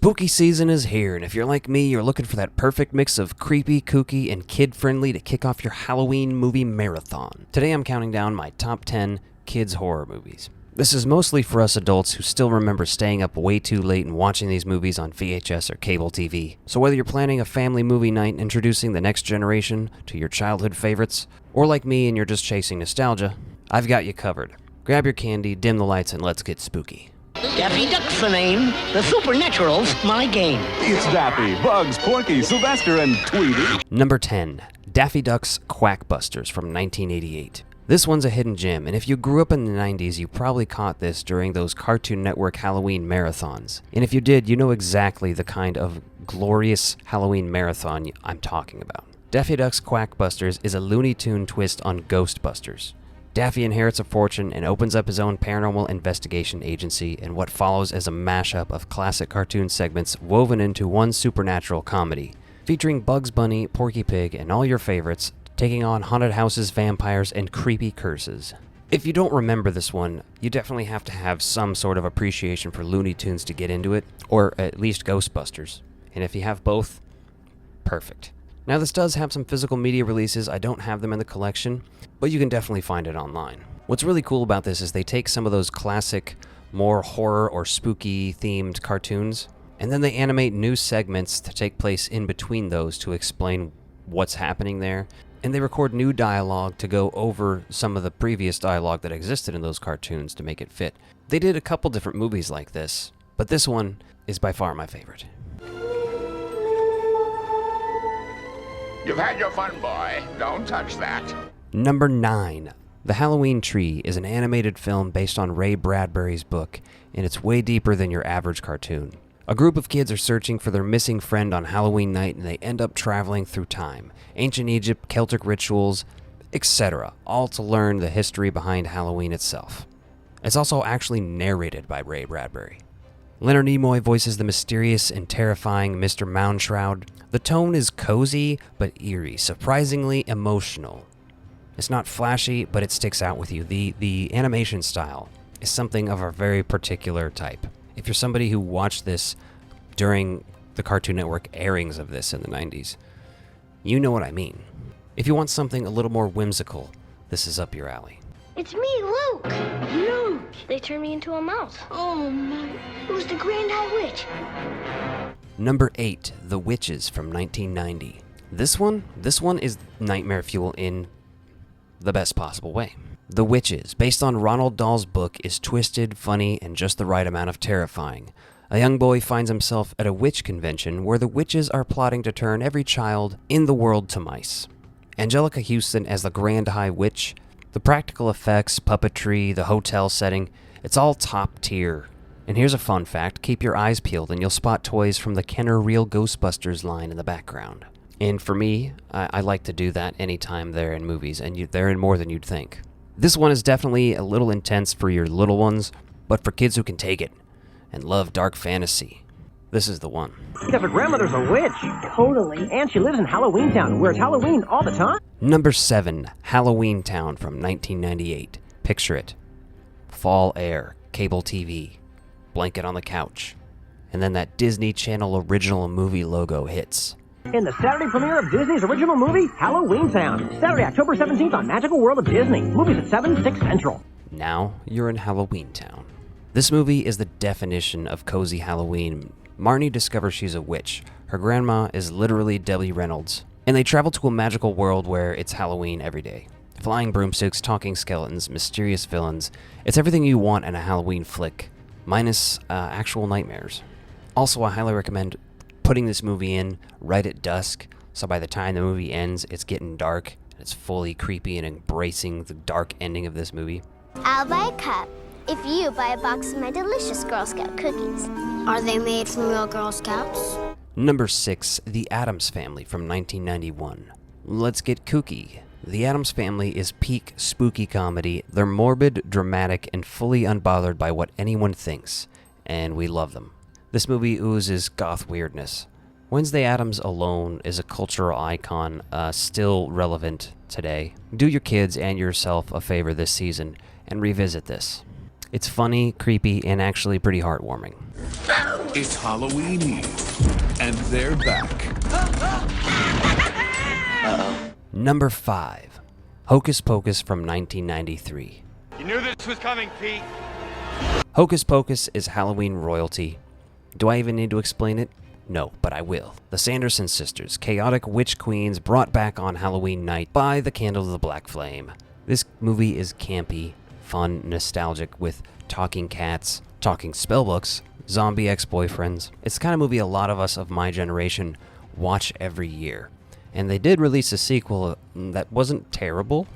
Spooky season is here, and if you're like me, you're looking for that perfect mix of creepy, kooky, and kid-friendly to kick off your Halloween movie marathon. Today I'm counting down my top 10 kids' horror movies. This is mostly for us adults who still remember staying up way too late and watching these movies on VHS or cable TV. So whether you're planning a family movie night introducing the next generation to your childhood favorites, or like me and you're just chasing nostalgia, I've got you covered. Grab your candy, dim the lights, and let's get spooky. Daffy Duck's the name. The Supernatural's my game. It's Daffy, Bugs, Porky, Sylvester, and Tweety. Number 10. Daffy Duck's Quackbusters from 1988. This one's a hidden gem, and if you grew up in the 90s, you probably caught this during those Cartoon Network Halloween marathons. And if you did, you know exactly the kind of glorious Halloween marathon I'm talking about. Daffy Duck's Quackbusters is a Looney Tune twist on Ghostbusters. Daffy inherits a fortune and opens up his own paranormal investigation agency, and what follows is a mashup of classic cartoon segments woven into one supernatural comedy, featuring Bugs Bunny, Porky Pig, and all your favorites, taking on haunted houses, vampires, and creepy curses. If you don't remember this one, you definitely have to have some sort of appreciation for Looney Tunes to get into it, or at least Ghostbusters. And if you have both, perfect. Now this does have some physical media releases. I don't have them in the collection, but you can definitely find it online. What's really cool about this is they take some of those classic, more horror or spooky themed cartoons, and then they animate new segments to take place in between those to explain what's happening there. And they record new dialogue to go over some of the previous dialogue that existed in those cartoons to make it fit. They did a couple different movies like this, but this one is by far my favorite. You've had your fun, boy. Don't touch that. Number 9. The Halloween Tree is an animated film based on Ray Bradbury's book, and it's way deeper than your average cartoon. A group of kids are searching for their missing friend on Halloween night, and they end up traveling through time, ancient Egypt, Celtic rituals, etc., all to learn the history behind Halloween itself. It's also actually narrated by Ray Bradbury. Leonard Nimoy voices the mysterious and terrifying Mr. Moundshroud. The tone is cozy but eerie, surprisingly emotional. It's not flashy, but it sticks out with you. The animation style is something of a very particular type. If you're somebody who watched this during the Cartoon Network airings of this in the 90s, you know what I mean. If you want something a little more whimsical, this is up your alley. It's me, Luke. Luke. They turned me into a mouse. Oh, my. It was the Grand High Witch. Number 8, The Witches from 1990. This one is nightmare fuel in the best possible way. The Witches, based on Ronald Dahl's book, is twisted, funny, and just the right amount of terrifying. A young boy finds himself at a witch convention where the witches are plotting to turn every child in the world to mice. Angelica Houston as the Grand High Witch, the practical effects, puppetry, the hotel setting, it's all top tier. And here's a fun fact, keep your eyes peeled and you'll spot toys from the Kenner Real Ghostbusters line in the background. And for me, I like to do that anytime they're in movies, and they're in more than you'd think. This one is definitely a little intense for your little ones, but for kids who can take it and love dark fantasy, this is the one. Because her grandmother's a witch. Totally. And she lives in Halloween Town, where it's Halloween all the time. Number 7, Halloween Town from 1998. Picture it. Fall air, cable TV, blanket on the couch, and then that Disney Channel original movie logo hits. In the Saturday premiere of Disney's original movie, Halloween Town. Saturday, October 17th on Magical World of Disney. Movies at 7, 6 Central. Now you're in Halloween Town. This movie is the definition of cozy Halloween. Marnie discovers she's a witch. Her grandma is literally Debbie Reynolds. And they travel to a magical world where it's Halloween every day. Flying broomsticks, talking skeletons, mysterious villains. It's everything you want in a Halloween flick, minus actual nightmares. Also, I highly recommend putting this movie in right at dusk, so by the time the movie ends, it's getting dark. It's fully creepy and embracing the dark ending of this movie. I'll buy a cup if you buy a box of my delicious Girl Scout cookies. Are they made from real Girl Scouts? Number 6, The Addams Family from 1991. Let's get kooky. The Addams Family is peak spooky comedy. They're morbid, dramatic, and fully unbothered by what anyone thinks, and we love them. This movie oozes goth weirdness. Wednesday Addams alone is a cultural icon, still relevant today. Do your kids and yourself a favor this season and revisit this. It's funny, creepy, and actually pretty heartwarming. It's Halloween Eve, and they're back. Number 5, Hocus Pocus from 1993. You knew this was coming, Pete. Hocus Pocus is Halloween royalty. Do I even need to explain it? No, but I will. The Sanderson sisters, chaotic witch queens brought back on Halloween night by the candle of the black flame. This movie is campy, fun, nostalgic, with talking cats, talking spellbooks, zombie ex-boyfriends. It's the kind of movie a lot of us of my generation watch every year. And they did release a sequel that wasn't terrible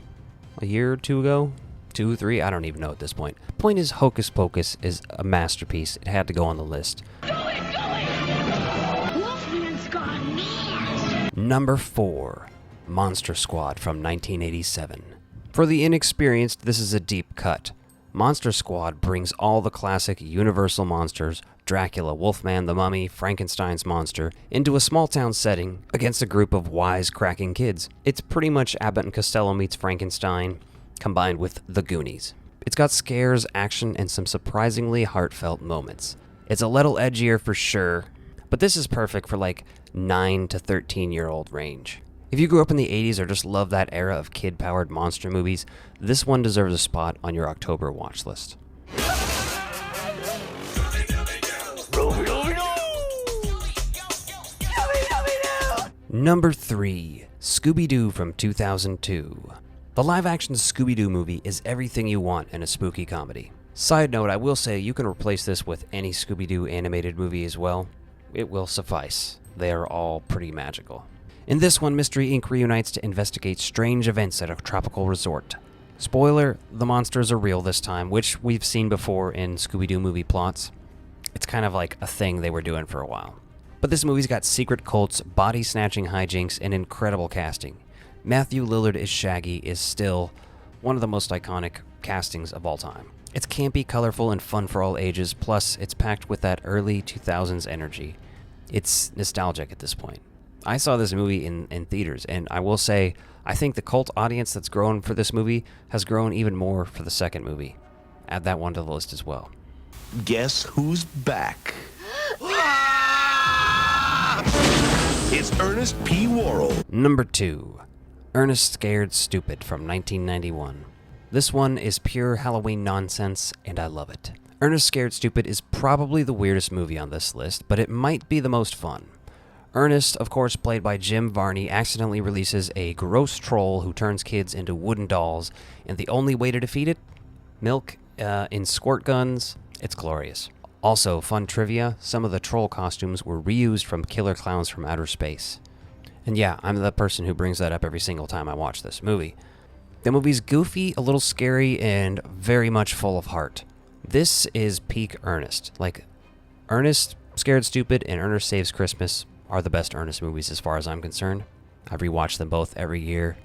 a year or two ago. 2, 3, I don't even know at this point. Point is, Hocus Pocus is a masterpiece. It had to go on the list. Wolfman's gone mad. Number 4, Monster Squad from 1987. For the inexperienced, this is a deep cut. Monster Squad brings all the classic Universal monsters, Dracula, Wolfman, the Mummy, Frankenstein's monster, into a small-town setting against a group of wise-cracking kids. It's pretty much Abbott and Costello meets Frankenstein, combined with The Goonies. It's got scares, action, and some surprisingly heartfelt moments. It's a little edgier for sure, but this is perfect for like 9 to 13-year-old range. If you grew up in the 80s or just love that era of kid-powered monster movies, this one deserves a spot on your October watch list. Number 3, Scooby-Doo from 2002. The live-action Scooby-Doo movie is everything you want in a spooky comedy. Side note, I will say you can replace this with any Scooby-Doo animated movie as well. It will suffice. They are all pretty magical. In this one, Mystery Inc. reunites to investigate strange events at a tropical resort. Spoiler, the monsters are real this time, which we've seen before in Scooby-Doo movie plots. It's kind of like a thing they were doing for a while. But this movie's got secret cults, body-snatching hijinks, and incredible casting. Matthew Lillard as Shaggy is still one of the most iconic castings of all time. It's campy, colorful, and fun for all ages, plus it's packed with that early 2000s energy. It's nostalgic at this point. I saw this movie in theaters, and I will say, I think the cult audience that's grown for this movie has grown even more for the second movie. Add that one to the list as well. Guess who's back? It's Ernest P. Worrell. Number 2, Ernest Scared Stupid from 1991. This one is pure Halloween nonsense, and I love it. Ernest Scared Stupid is probably the weirdest movie on this list, but it might be the most fun. Ernest, of course played by Jim Varney, accidentally releases a gross troll who turns kids into wooden dolls, and the only way to defeat it? Milk in squirt guns. It's glorious. Also, fun trivia, some of the troll costumes were reused from Killer Clowns from Outer Space. And yeah, I'm the person who brings that up every single time I watch this movie. The movie's goofy, a little scary, and very much full of heart. This is peak Ernest. Like, Ernest Scared Stupid and Ernest Saves Christmas are the best Ernest movies as far as I'm concerned. I rewatch them both every year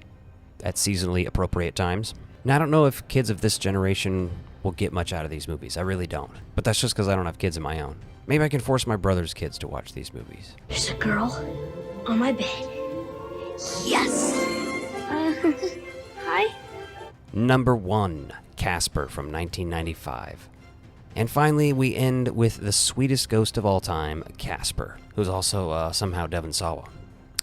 at seasonally appropriate times. Now, I don't know if kids of this generation will get much out of these movies. I really don't. But that's just because I don't have kids of my own. Maybe I can force my brother's kids to watch these movies. There's a girl on my bed. Yes! Hi? Number 1, Casper from 1995. And finally, we end with the sweetest ghost of all time, Casper, who's also somehow Devon Sawa.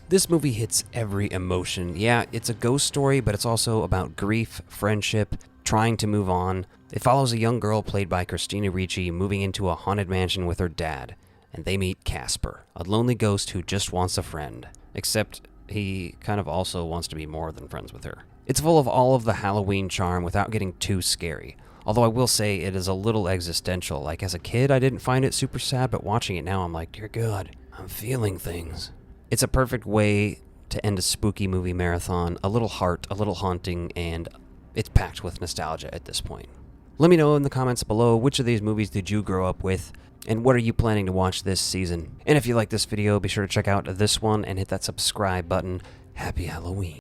This movie hits every emotion. Yeah, it's a ghost story, but it's also about grief, friendship, trying to move on. It follows a young girl played by Christina Ricci moving into a haunted mansion with her dad, and they meet Casper, a lonely ghost who just wants a friend, except he kind of also wants to be more than friends with her. It's full of all of the Halloween charm without getting too scary. Although I will say it is a little existential. Like, as a kid, I didn't find it super sad, but watching it now, I'm like, dear God, I'm feeling things. It's a perfect way to end a spooky movie marathon. A little heart, a little haunting, and it's packed with nostalgia at this point. Let me know in the comments below, which of these movies did you grow up with, and what are you planning to watch this season? And if you like this video, be sure to check out this one and hit that subscribe button. Happy Halloween.